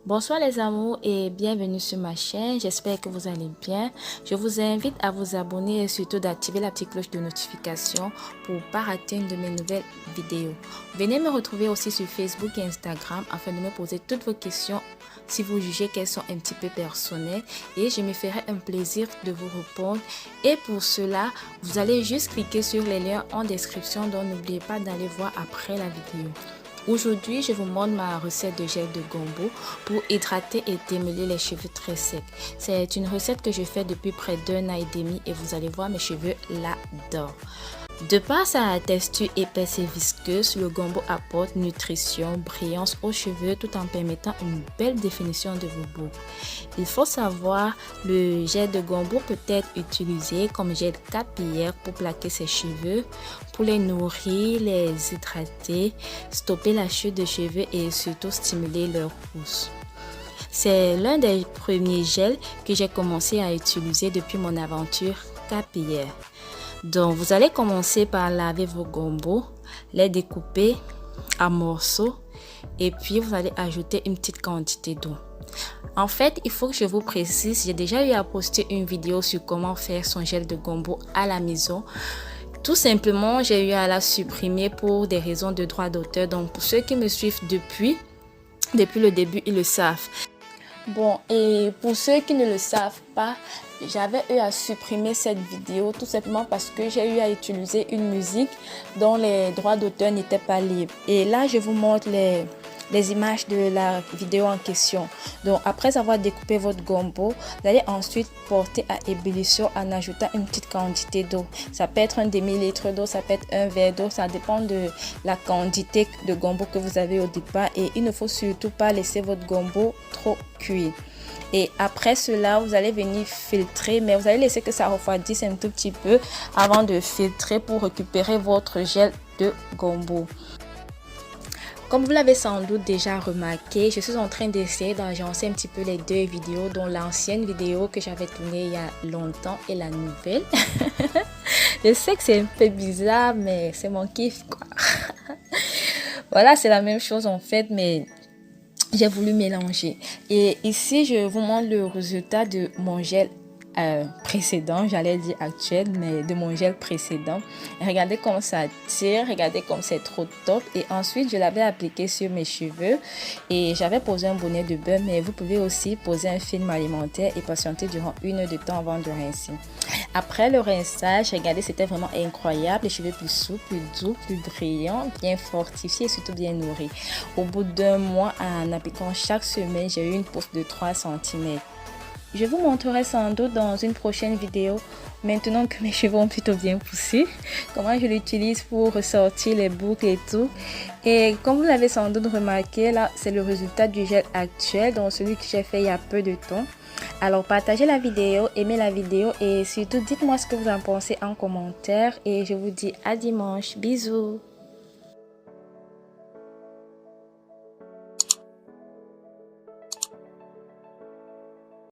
Bonsoir les amours et bienvenue sur ma chaîne, j'espère que vous allez bien. Je vous invite à vous abonner et surtout d'activer la petite cloche de notification pour ne pas rater une de mes nouvelles vidéos. Venez me retrouver aussi sur Facebook et Instagram afin de me poser toutes vos questions si vous jugez qu'elles sont un petit peu personnelles et je me ferai un plaisir de vous répondre. Et pour cela, vous allez juste cliquer sur les liens en description, donc n'oubliez pas d'aller voir après la vidéo. Aujourd'hui, je vous montre ma recette de gel de gombo pour hydrater et démêler les cheveux très secs. C'est une recette que je fais depuis près d'1 an et demi et vous allez voir, mes cheveux l'adorent. De par sa texture épaisse et visqueuse, le gombo apporte nutrition, brillance aux cheveux tout en permettant une belle définition de vos boucles. Il faut savoir, le gel de gombo peut être utilisé comme gel capillaire pour plaquer ses cheveux, pour les nourrir, les hydrater, stopper la chute de cheveux et surtout stimuler leur pousse. C'est l'un des premiers gels que j'ai commencé à utiliser depuis mon aventure capillaire. Donc, vous allez commencer par laver vos gombos, les découper à morceaux et puis vous allez ajouter une petite quantité d'eau. En fait, il faut que je vous précise, j'ai déjà eu à poster une vidéo sur comment faire son gel de gombo à la maison. Tout simplement, j'ai eu à la supprimer pour des raisons de droit d'auteur. Donc, pour ceux qui me suivent depuis le début, ils le savent. Bon, et pour ceux qui ne le savent pas, j'avais eu à supprimer cette vidéo tout simplement parce que j'ai eu à utiliser une musique dont les droits d'auteur n'étaient pas libres. Et là, je vous montre les images de la vidéo en question. Donc, après avoir découpé votre gombo, vous allez ensuite porter à ébullition en ajoutant une petite quantité d'eau. Ça peut être un demi-litre d'eau, ça peut être un verre d'eau, ça dépend de la quantité de gombo que vous avez au départ. Et il ne faut surtout pas laisser votre gombo trop cuire. Et après cela, vous allez venir filtrer, mais vous allez laisser que ça refroidisse un tout petit peu avant de filtrer pour récupérer votre gel de gombo. Comme vous l'avez sans doute déjà remarqué, je suis en train d'essayer d'agencer un petit peu les deux vidéos, dont l'ancienne vidéo que j'avais tournée il y a longtemps et la nouvelle. Je sais que c'est un peu bizarre, mais c'est mon kiff, quoi. Voilà, c'est la même chose en fait, mais j'ai voulu mélanger. Et ici, je vous montre le résultat de mon gel précédent, j'allais dire actuel, mais de mon gel précédent. Regardez comme ça tire, regardez comme c'est trop top. Et ensuite, je l'avais appliqué sur mes cheveux et j'avais posé un bonnet de bain, mais vous pouvez aussi poser un film alimentaire et patienter durant 1 heure de temps avant de rincer. Après le rinçage, regardez, c'était vraiment incroyable. Les cheveux plus souples, plus doux, plus brillants, bien fortifiés et surtout bien nourris. Au bout d'1 mois, en appliquant chaque semaine, j'ai eu une pousse de 3 cm. Je vous montrerai sans doute dans une prochaine vidéo, maintenant que mes cheveux ont plutôt bien poussé, comment je l'utilise pour ressortir les boucles et tout. Et comme vous l'avez sans doute remarqué, là c'est le résultat du gel actuel, donc celui que j'ai fait il y a peu de temps. Alors partagez la vidéo, aimez la vidéo et surtout dites-moi ce que vous en pensez en commentaire et je vous dis à dimanche. Bisous.